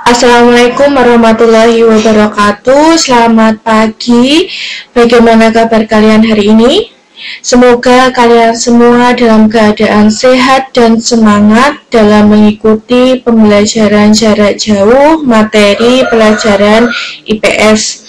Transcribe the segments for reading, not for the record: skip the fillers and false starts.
Assalamualaikum warahmatullahi wabarakatuh. Selamat pagi. Bagaimana kabar kalian hari ini? Semoga kalian semua dalam keadaan sehat dan semangat dalam mengikuti pembelajaran jarak jauh materi pelajaran IPS.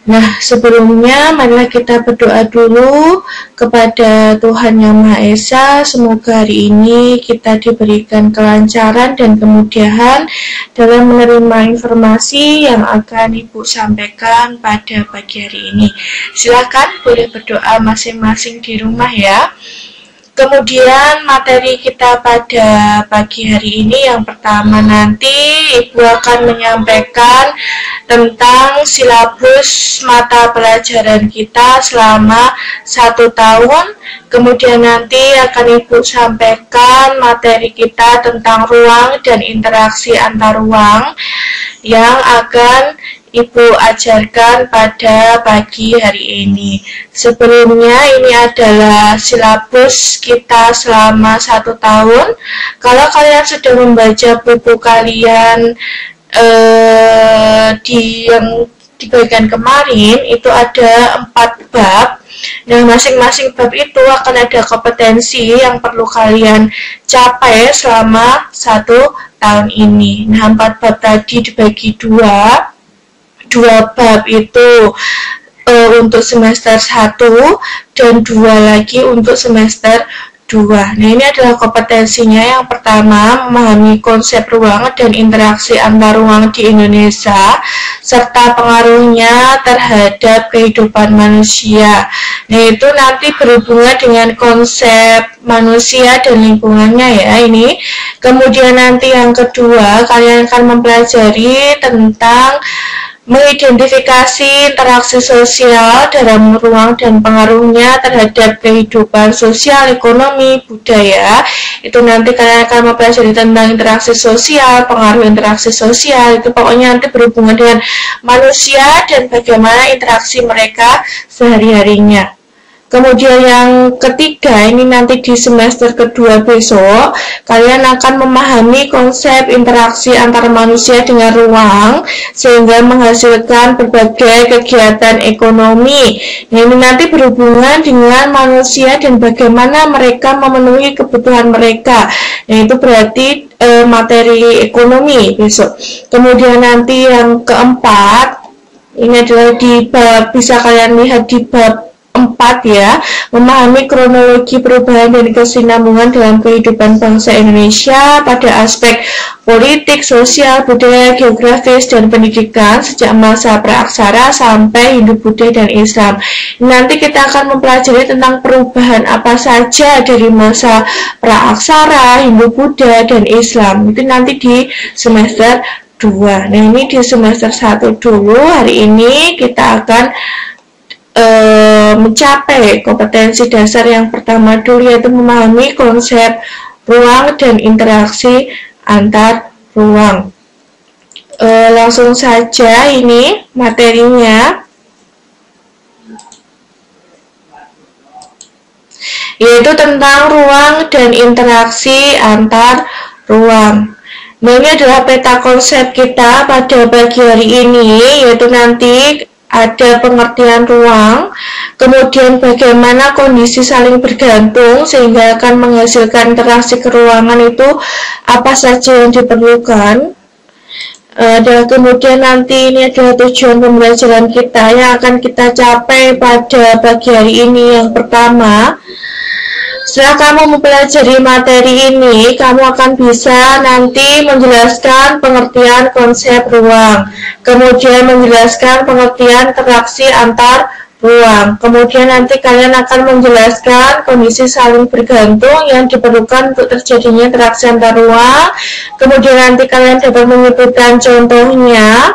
Nah, sebelumnya marilah kita berdoa dulu kepada Tuhan Yang Maha Esa. Semoga hari ini kita diberikan kelancaran dan kemudahan dalam menerima informasi yang akan Ibu sampaikan pada pagi hari ini. Silakan boleh berdoa masing-masing di rumah ya. Kemudian materi kita pada pagi hari ini yang pertama nanti Ibu akan menyampaikan tentang silabus mata pelajaran kita selama 1 tahun. Kemudian nanti akan Ibu sampaikan materi kita tentang ruang dan interaksi antar ruang yang akan Ibu ajarkan pada pagi hari ini. Sebelumnya ini adalah silabus kita selama 1 tahun. Kalau kalian sudah membaca buku kalian di bagian kemarin, itu ada 4 bab. Nah, masing-masing bab itu akan ada kompetensi yang perlu kalian capai selama 1 tahun ini. Nah, 4 bab tadi dibagi dua bab itu untuk semester 1 dan 2 lagi untuk semester 2. Nah, ini adalah kompetensinya. Yang pertama, memahami konsep ruang dan interaksi antar ruang di Indonesia serta pengaruhnya terhadap kehidupan manusia. Nah, itu nanti berhubungan dengan konsep manusia dan lingkungannya ya ini. Kemudian nanti yang kedua, kalian akan mempelajari tentang mengidentifikasi interaksi sosial dalam ruang dan pengaruhnya terhadap kehidupan sosial, ekonomi, budaya. Itu nanti kalian akan mempelajari tentang interaksi sosial, pengaruh interaksi sosial, itu pokoknya nanti berhubungan dengan manusia dan bagaimana interaksi mereka sehari-harinya. Kemudian yang ketiga, ini nanti di semester kedua besok, kalian akan memahami konsep interaksi antar manusia dengan ruang, sehingga menghasilkan berbagai kegiatan ekonomi. Nah, ini nanti berhubungan dengan manusia dan bagaimana mereka memenuhi kebutuhan mereka. Nah, itu berarti materi ekonomi besok. Kemudian nanti yang keempat, ini adalah di bab, bisa kalian lihat di bab 4 ya, memahami kronologi perubahan dan kesinambungan dalam kehidupan bangsa Indonesia pada aspek politik, sosial, budaya, geografis, dan pendidikan sejak masa praaksara sampai Hindu-Buddha dan Islam. Nanti kita akan mempelajari tentang perubahan apa saja dari masa praaksara, Hindu-Buddha, dan Islam. Itu nanti di semester 2. Nah, ini di semester 1 dulu. Hari ini kita akan mencapai kompetensi dasar yang pertama dulu, yaitu memahami konsep ruang dan interaksi antar ruang. Langsung saja ini materinya, yaitu tentang ruang dan interaksi antar ruang. Nah, ini adalah peta konsep kita pada pagi hari ini, yaitu nanti ada pengertian ruang, kemudian bagaimana kondisi saling bergantung sehingga akan menghasilkan interaksi keruangan itu apa saja yang diperlukan. Dan kemudian nanti ini adalah tujuan pembelajaran kita yang akan kita capai pada pagi hari ini. Yang pertama, setelah kamu mempelajari materi ini, kamu akan bisa nanti menjelaskan pengertian konsep ruang, kemudian menjelaskan pengertian interaksi antar ruang, kemudian nanti kalian akan menjelaskan kondisi saling bergantung yang diperlukan untuk terjadinya interaksi antar ruang, kemudian nanti kalian dapat menyebutkan contohnya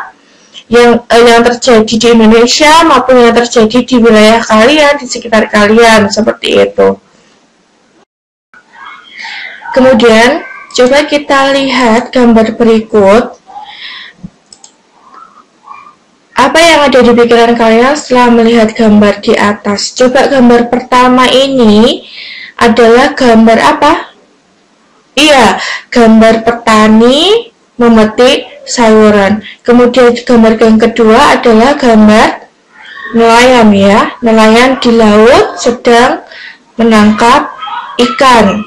yang terjadi di Indonesia maupun yang terjadi di wilayah kalian, di sekitar kalian, seperti itu. Kemudian, coba kita lihat gambar berikut. Apa yang ada di pikiran kalian setelah melihat gambar di atas? Coba gambar pertama ini adalah gambar apa? Iya, gambar petani memetik sayuran. Kemudian gambar yang kedua adalah gambar nelayan ya. Nelayan di laut sedang menangkap ikan.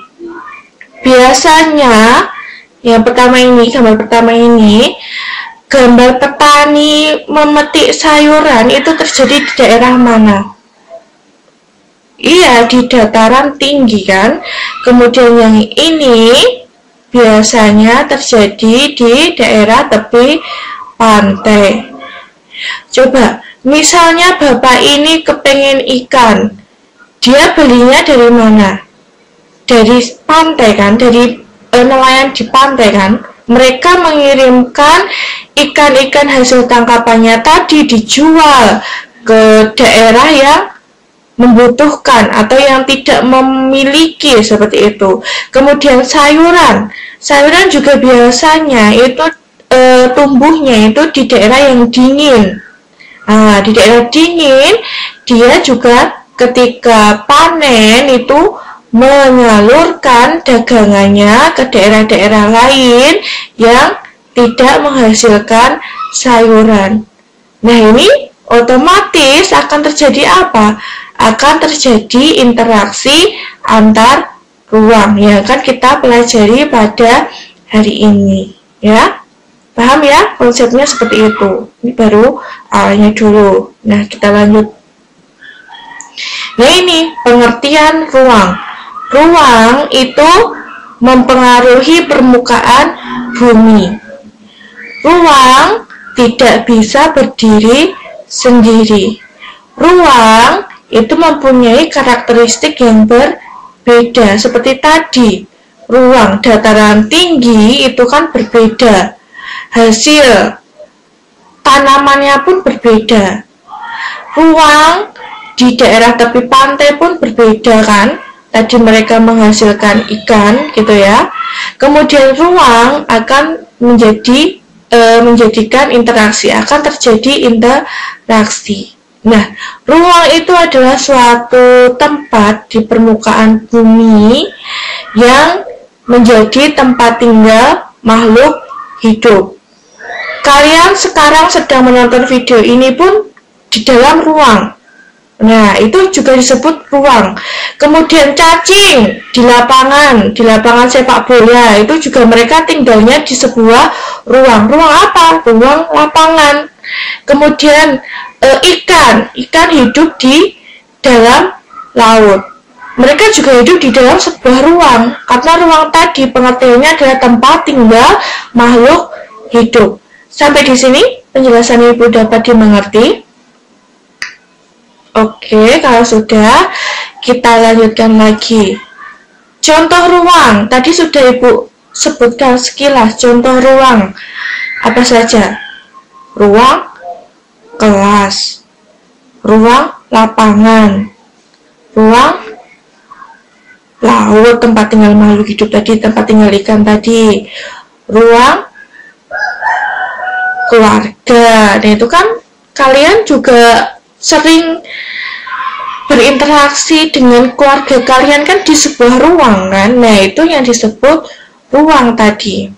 Biasanya yang pertama ini, gambar pertama ini, gambar petani memetik sayuran itu terjadi di daerah mana? Iya, di dataran tinggi kan. Kemudian yang ini biasanya terjadi di daerah tepi pantai. Coba, misalnya bapak ini kepengen ikan, dia belinya dari mana? Dari pantai kan, dari nelayan di pantai kan. Mereka mengirimkan ikan-ikan hasil tangkapannya tadi dijual ke daerah yang membutuhkan atau yang tidak memiliki seperti itu. Kemudian sayuran juga biasanya itu tumbuhnya itu di daerah yang dingin. Nah, di daerah dingin dia juga ketika panen itu menyalurkan dagangannya ke daerah-daerah lain yang tidak menghasilkan sayuran. Nah, ini otomatis akan terjadi apa? Akan terjadi interaksi antar ruang yang akan kita pelajari pada hari ini ya. Paham ya konsepnya seperti itu. Ini baru awalnya dulu. Nah, kita lanjut. Nah, ini pengertian ruang. Ruang itu mempengaruhi permukaan bumi. Ruang tidak bisa berdiri sendiri. Ruang itu mempunyai karakteristik yang berbeda. Seperti tadi, ruang dataran tinggi itu kan berbeda. Hasil tanamannya pun berbeda. Ruang di daerah tepi pantai pun berbeda kan. Tadi mereka menghasilkan ikan gitu ya. Kemudian ruang akan menjadikan interaksi, akan terjadi interaksi. Nah, ruang itu adalah suatu tempat di permukaan bumi yang menjadi tempat tinggal makhluk hidup. Kalian sekarang sedang menonton video ini pun di dalam ruang. Nah, itu juga disebut ruang. Kemudian cacing di lapangan sepak bola, itu juga mereka tinggalnya di sebuah ruang. Ruang apa? Ruang lapangan. Kemudian ikan hidup di dalam laut. Mereka juga hidup di dalam sebuah ruang, karena ruang tadi pengertiannya adalah tempat tinggal makhluk hidup. Sampai di sini penjelasan Ibu dapat dimengerti? Oke, kalau sudah, kita lanjutkan lagi. Contoh ruang, tadi sudah Ibu sebutkan sekilas. Contoh ruang, apa saja? Ruang kelas, ruang lapangan, ruang laut, tempat tinggal makhluk hidup tadi, tempat tinggal ikan tadi, ruang keluarga. Nah, itu kan kalian juga sering berinteraksi dengan keluarga kalian kan di sebuah ruang kan. Nah, itu yang disebut ruang tadi.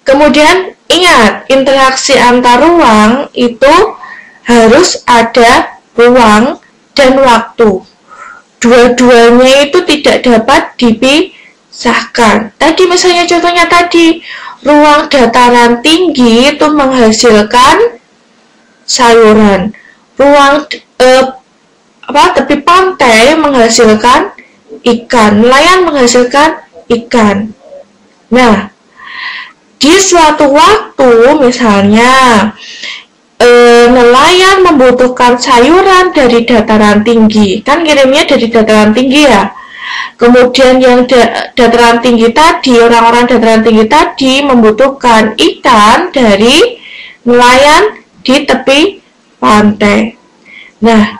Kemudian ingat, interaksi antar ruang itu harus ada ruang dan waktu. Dua-duanya itu tidak dapat dipisahkan. Tadi misalnya contohnya tadi, ruang dataran tinggi itu menghasilkan sayuran. Ruang tepi pantai menghasilkan ikan, nelayan menghasilkan ikan. Nah, di suatu waktu misalnya nelayan membutuhkan sayuran dari dataran tinggi, kan kirimnya dari dataran tinggi ya. Kemudian yang dataran tinggi tadi, orang-orang dataran tinggi tadi membutuhkan ikan dari nelayan di tepi pantai. Nah,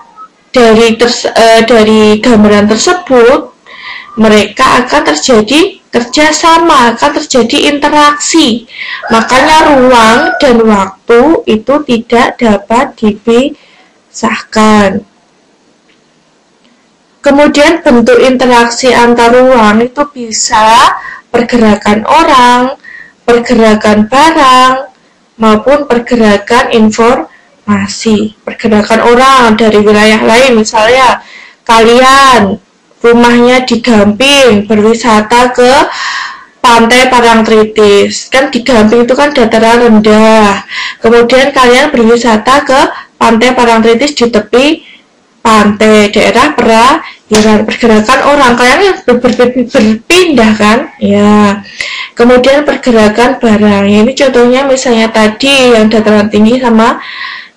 dari gambaran tersebut mereka akan terjadi kerjasama, akan terjadi interaksi. Makanya ruang dan waktu itu tidak dapat dipisahkan. Kemudian bentuk interaksi antar ruang itu bisa pergerakan orang, pergerakan barang maupun pergerakan informasi, pergerakan orang dari wilayah lain. Misalnya kalian rumahnya di Gamping berwisata ke Pantai Parangtritis, kan di Gamping itu kan dataran rendah, kemudian kalian berwisata ke Pantai Parangtritis di tepi pantai, daerah perairan, pergerakan orang, kalian berpindah kan ya. Kemudian pergerakan barang, ini contohnya misalnya tadi yang dataran tinggi sama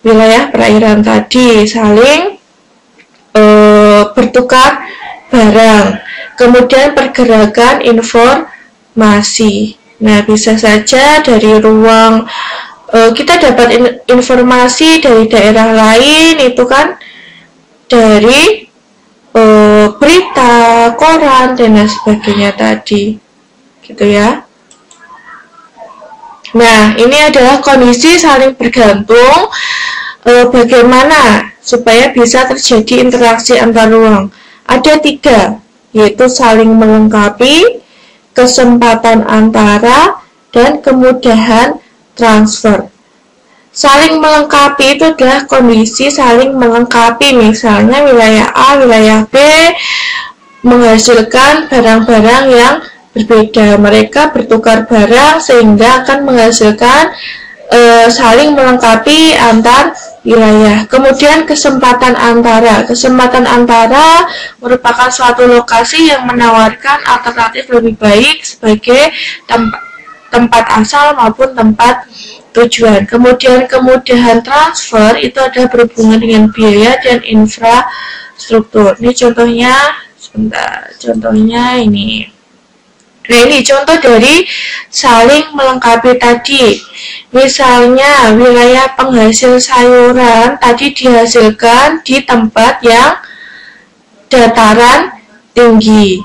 wilayah perairan tadi saling bertukar barang. Kemudian pergerakan informasi, nah bisa saja dari ruang kita dapat informasi dari daerah lain, itu kan dari berita, koran, dan lain sebagainya tadi, gitu ya. Nah, ini adalah kondisi saling bergantung. Bagaimana supaya bisa terjadi interaksi antar ruang? Ada 3, yaitu saling melengkapi, kesempatan antara, dan kemudahan transfer. Saling melengkapi itu adalah kondisi saling melengkapi, misalnya wilayah A, wilayah B menghasilkan barang-barang yang berbeda. Mereka bertukar barang sehingga akan menghasilkan saling melengkapi antar wilayah. Kemudian kesempatan antara. Kesempatan antara merupakan suatu lokasi yang menawarkan alternatif lebih baik sebagai tempat asal maupun tempat tujuan. Kemudian kemudahan transfer itu ada berhubungan dengan biaya dan infrastruktur. Ini contohnya, sebentar, contohnya ini. Nah, ini contoh dari saling melengkapi tadi. Misalnya wilayah penghasil sayuran tadi dihasilkan di tempat yang dataran tinggi.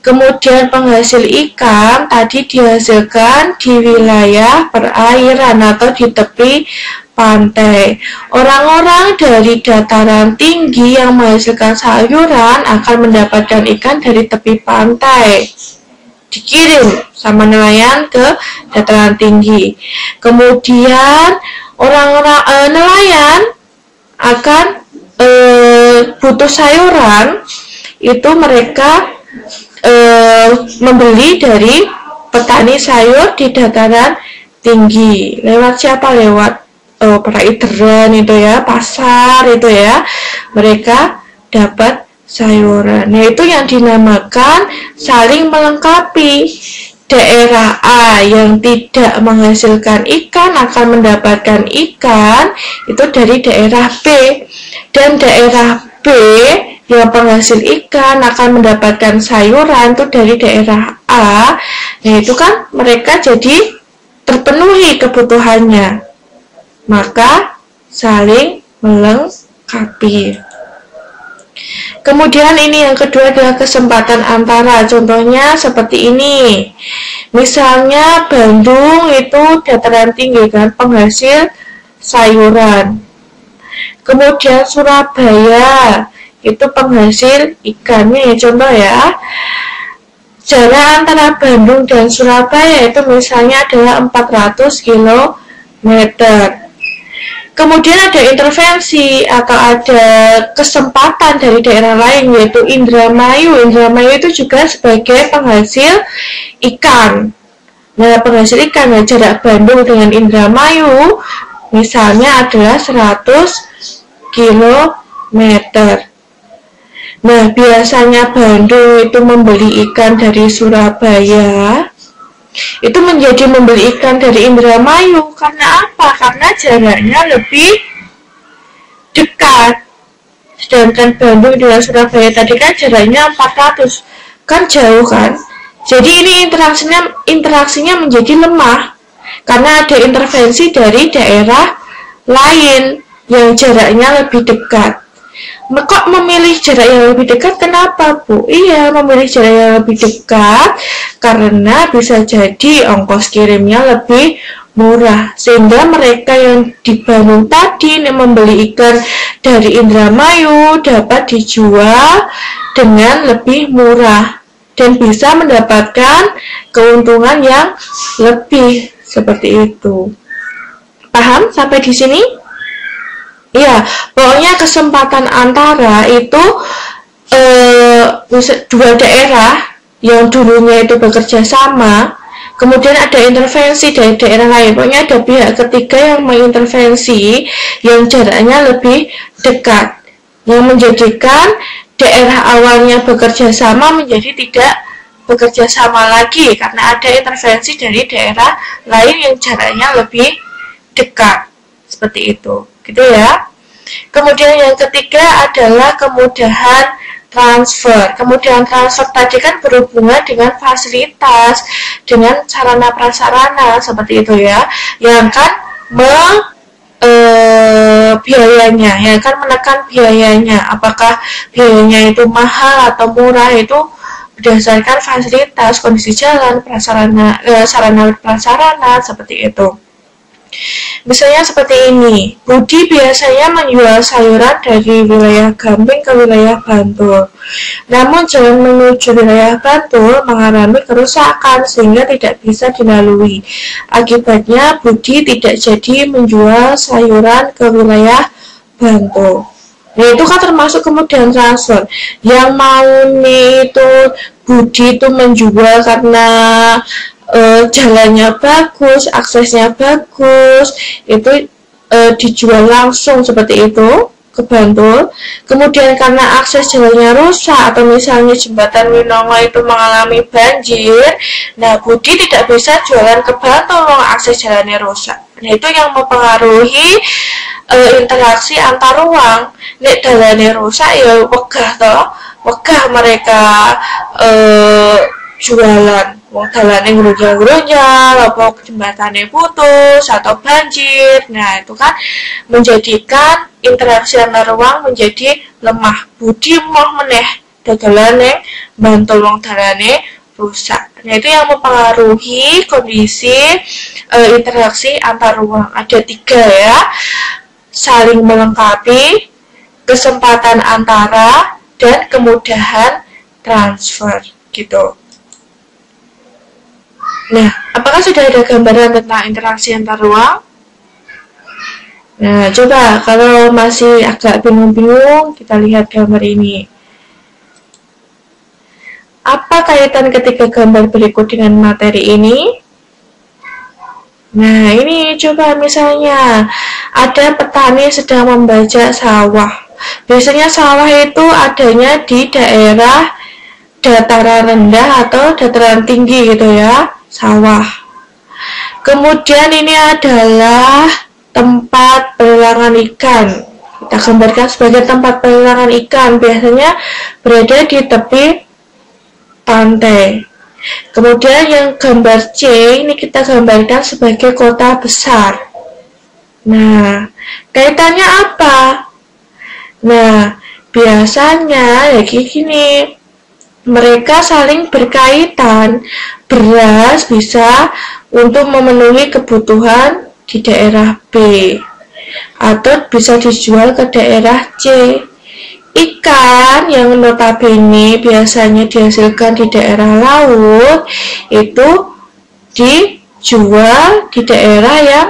Kemudian penghasil ikan tadi dihasilkan di wilayah perairan atau di tepi pantai. Orang-orang dari dataran tinggi yang menghasilkan sayuran akan mendapatkan ikan dari tepi pantai, dikirim sama nelayan ke dataran tinggi. Kemudian orang-orang nelayan akan butuh sayuran, itu mereka membeli dari petani sayur di dataran tinggi. Lewat siapa? Lewat perairan itu ya, pasar itu ya, mereka dapat sayuran. Nah, itu yang dinamakan saling melengkapi. Daerah A yang tidak menghasilkan ikan akan mendapatkan ikan itu dari daerah B, dan daerah B yang penghasil ikan akan mendapatkan sayuran itu dari daerah A. Nah, itu kan mereka jadi terpenuhi kebutuhannya, maka saling melengkapi. Kemudian ini yang kedua adalah kesempatan antara. Contohnya seperti ini. Misalnya Bandung itu dataran tinggi kan, penghasil sayuran. Kemudian Surabaya itu penghasil ikannya ya, contoh ya. Jarak antara Bandung dan Surabaya itu misalnya adalah 400 km. Kemudian ada intervensi atau ada kesempatan dari daerah lain, yaitu Indramayu. Indramayu itu juga sebagai penghasil ikan. Nah, penghasil ikan, ya, jarak Bandung dengan Indramayu misalnya adalah 100 km. Nah, biasanya Bandung itu membeli ikan dari Surabaya, itu menjadi membeli ikan dari Indramayu. Karena apa? Karena jaraknya lebih dekat. Sedangkan Bandung dengan Surabaya tadi kan jaraknya 400, kan jauh kan. Jadi ini interaksinya menjadi lemah karena ada intervensi dari daerah lain yang jaraknya lebih dekat. Kok memilih jarak yang lebih dekat? Kenapa, Bu? Iya, memilih jarak yang lebih dekat karena bisa jadi ongkos kirimnya lebih murah, sehingga mereka yang di Bandung tadi membeli ikan dari Indramayu dapat dijual dengan lebih murah. dan bisa mendapatkan keuntungan yang lebih seperti itu. Paham sampai di sini? Iya, pokoknya kesempatan antara itu dua daerah yang dulunya itu bekerja sama, kemudian ada intervensi dari daerah lain. Pokoknya ada pihak ketiga yang mengintervensi yang jaraknya lebih dekat, yang menjadikan daerah awalnya bekerja sama menjadi tidak bekerja sama lagi karena ada intervensi dari daerah lain yang jaraknya lebih dekat. Seperti itu, gitu ya. Kemudian yang ketiga adalah kemudahan transfer. Kemudahan transfer tadi kan berhubungan dengan fasilitas, dengan sarana prasarana seperti itu ya, yang kan biayanya, yang kan menekan biayanya. Apakah biayanya itu mahal atau murah itu berdasarkan fasilitas, kondisi jalan, sarana prasarana seperti itu. Misalnya seperti ini, Budi biasanya menjual sayuran dari wilayah Gamping ke wilayah Bantul. Namun jalan menuju wilayah Bantul mengalami kerusakan sehingga tidak bisa dilalui. Akibatnya Budi tidak jadi menjual sayuran ke wilayah Bantul. Nah, itu kan termasuk kemudahan transfer. Yang mau nih itu Budi itu menjual karena jalannya bagus, aksesnya bagus, itu dijual langsung seperti itu ke Bantul. Kemudian karena akses jalannya rusak atau misalnya jembatan Winongo itu mengalami banjir, nah Budi tidak bisa jualan ke Bantul, akses jalannya rusak. Nah itu yang mempengaruhi interaksi antar ruang. Nek jalannya rusak ya wegah mereka jualan. Wong dalane ngrunjal-ngrunjal, apa jembatannya putus atau banjir. Nah, itu kan menjadikan interaksi antar ruang menjadi lemah. Budi moh meneh dagelane Bantul wong dalane rusak. Nah, itu yang mempengaruhi kondisi interaksi antar ruang. Ada 3 ya. Saling melengkapi, kesempatan antara, dan kemudahan transfer gitu. Nah, apakah sudah ada gambaran tentang interaksi antar ruang? Nah, coba kalau masih agak bingung-bingung, kita lihat gambar ini. Apa kaitan ketiga gambar berikut dengan materi ini? Nah, ini coba misalnya, ada petani sedang membajak sawah. Biasanya sawah itu adanya di daerah dataran rendah atau dataran tinggi gitu ya. Sawah. Kemudian ini adalah tempat pelelangan ikan. Kita gambarkan sebagai tempat pelelangan ikan. Biasanya berada di tepi pantai. Kemudian yang gambar C ini kita gambarkan sebagai kota besar. Nah, kaitannya apa? Nah, biasanya ya kayak gini. Mereka saling berkaitan. Beras bisa untuk memenuhi kebutuhan di daerah B atau bisa dijual ke daerah C. Ikan yang notabene biasanya dihasilkan di daerah laut itu dijual di daerah yang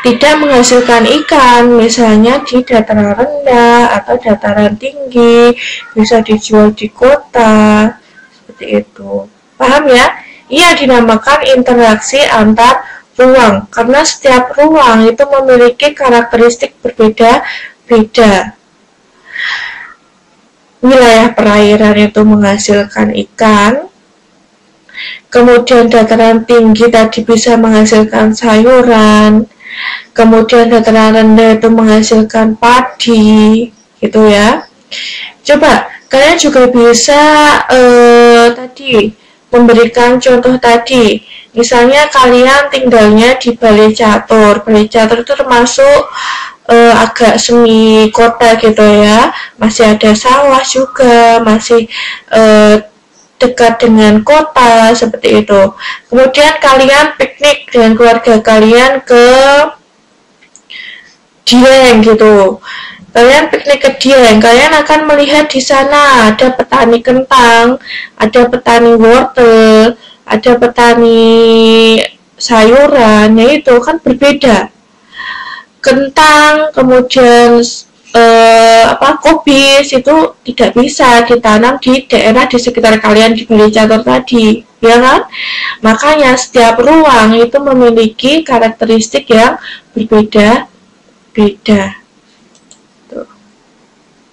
tidak menghasilkan ikan, misalnya di dataran rendah atau dataran tinggi, bisa dijual di kota, seperti itu. Paham ya? Ia dinamakan interaksi antar ruang, karena setiap ruang itu memiliki karakteristik berbeda-beda. Wilayah perairan itu menghasilkan ikan, kemudian dataran tinggi tadi bisa menghasilkan sayuran, kemudian dataran rendah itu menghasilkan padi, gitu ya. Coba kalian juga bisa tadi memberikan contoh tadi. Misalnya kalian tinggalnya di Balai Catur. Balai Catur itu termasuk agak semi kota gitu ya. Masih ada sawah juga, masih dekat dengan kota seperti itu. Kemudian kalian piknik dengan keluarga kalian ke Dieng gitu. Kalian piknik ke Dieng, kalian akan melihat di sana ada petani kentang, ada petani wortel, ada petani sayuran, itu kan berbeda. Kentang, kemudian kobis itu tidak bisa ditanam di daerah di sekitar kalian di Balicatur tadi, ya kan? Makanya setiap ruang itu memiliki karakteristik yang berbeda-beda.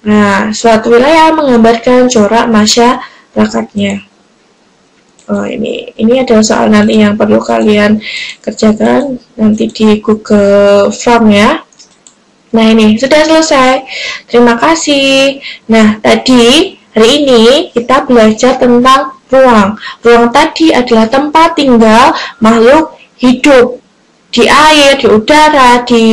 Nah, suatu wilayah menggambarkan corak masyarakatnya. Oh, ini adalah soal nanti yang perlu kalian kerjakan nanti di Google Form ya. Nah, ini sudah selesai. Terima kasih. Nah, tadi hari ini kita belajar tentang ruang. Ruang tadi adalah tempat tinggal makhluk hidup. Di air, di udara, di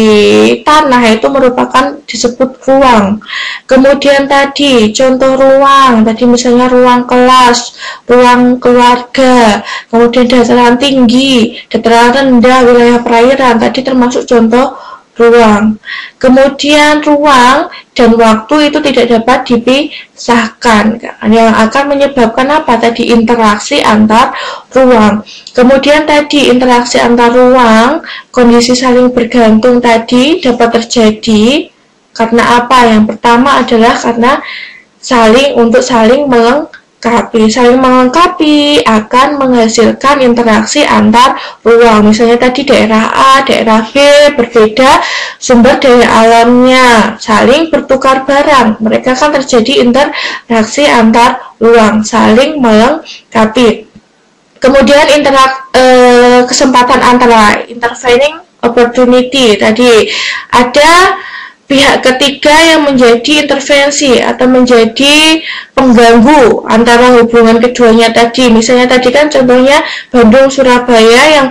tanah itu merupakan disebut ruang. Kemudian tadi contoh ruang, tadi misalnya ruang kelas, ruang keluarga, kemudian dataran tinggi, dataran rendah, wilayah perairan, tadi termasuk contoh ruang. Kemudian ruang dan waktu itu tidak dapat dipisahkan, yang akan menyebabkan apa? Tadi interaksi antar ruang. Kemudian tadi interaksi antar ruang, kondisi saling bergantung tadi dapat terjadi karena apa? Yang pertama adalah karena saling melengkapi. Saling melengkapi akan menghasilkan interaksi antar ruang. Misalnya tadi daerah A, daerah B berbeda sumber daya alamnya, saling bertukar barang. Mereka kan terjadi interaksi antar ruang, saling melengkapi. Kemudian kesempatan antara intervening opportunity tadi ada pihak ketiga yang menjadi intervensi atau menjadi pengganggu antara hubungan keduanya tadi. Misalnya tadi kan contohnya Bandung Surabaya yang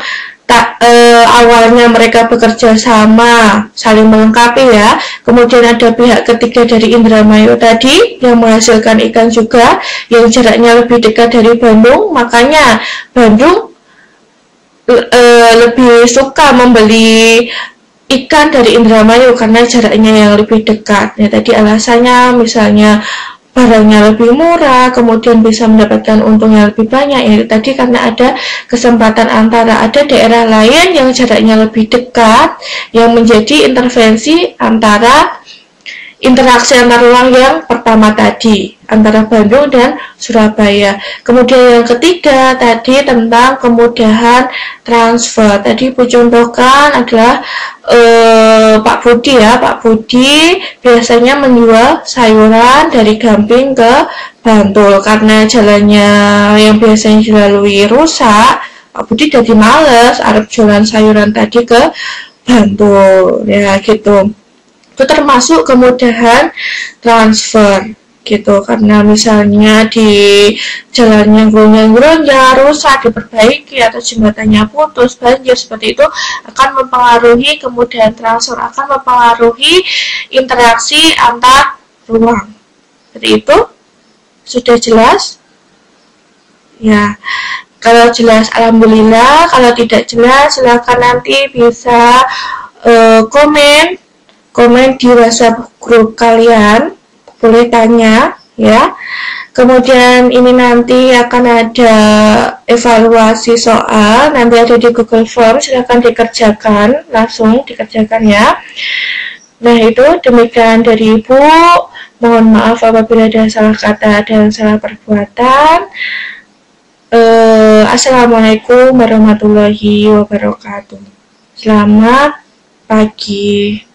awalnya mereka bekerja sama, saling melengkapi ya. Kemudian ada pihak ketiga dari Indramayu tadi yang menghasilkan ikan juga yang jaraknya lebih dekat dari Bandung. Makanya Bandung lebih suka membeli ikan dari Indramayu karena jaraknya yang lebih dekat. Ya, tadi alasannya misalnya barangnya lebih murah, kemudian bisa mendapatkan untung yang lebih banyak. Ya, tadi karena ada kesempatan antara ada daerah lain yang jaraknya lebih dekat yang menjadi intervensi antara interaksi antar ruang yang pertama tadi antara Bandung dan Surabaya. Kemudian yang ketiga tadi tentang kemudahan transfer. Tadi Ibu contohkan adalah Pak Budi ya. Pak Budi biasanya menjual sayuran dari Gamping ke Bantul karena jalannya yang biasanya dilalui rusak. Pak Budi jadi males arep jualan sayuran tadi ke Bantul ya gitu. Itu termasuk kemudahan transfer gitu, karena misalnya di jalannya gonjang-gonjang rusak diperbaiki atau jembatannya putus banjir seperti itu akan mempengaruhi kemudahan transfer, akan mempengaruhi interaksi antar ruang. Seperti itu sudah jelas ya. Kalau jelas alhamdulillah, kalau tidak jelas silakan nanti bisa komen di WhatsApp grup kalian, boleh tanya ya. Kemudian ini nanti akan ada evaluasi soal, nanti ada di Google Form, silahkan dikerjakan, langsung dikerjakan ya. Nah itu demikian dari Ibu, mohon maaf apabila ada salah kata dan salah perbuatan. Assalamualaikum warahmatullahi wabarakatuh. Selamat pagi.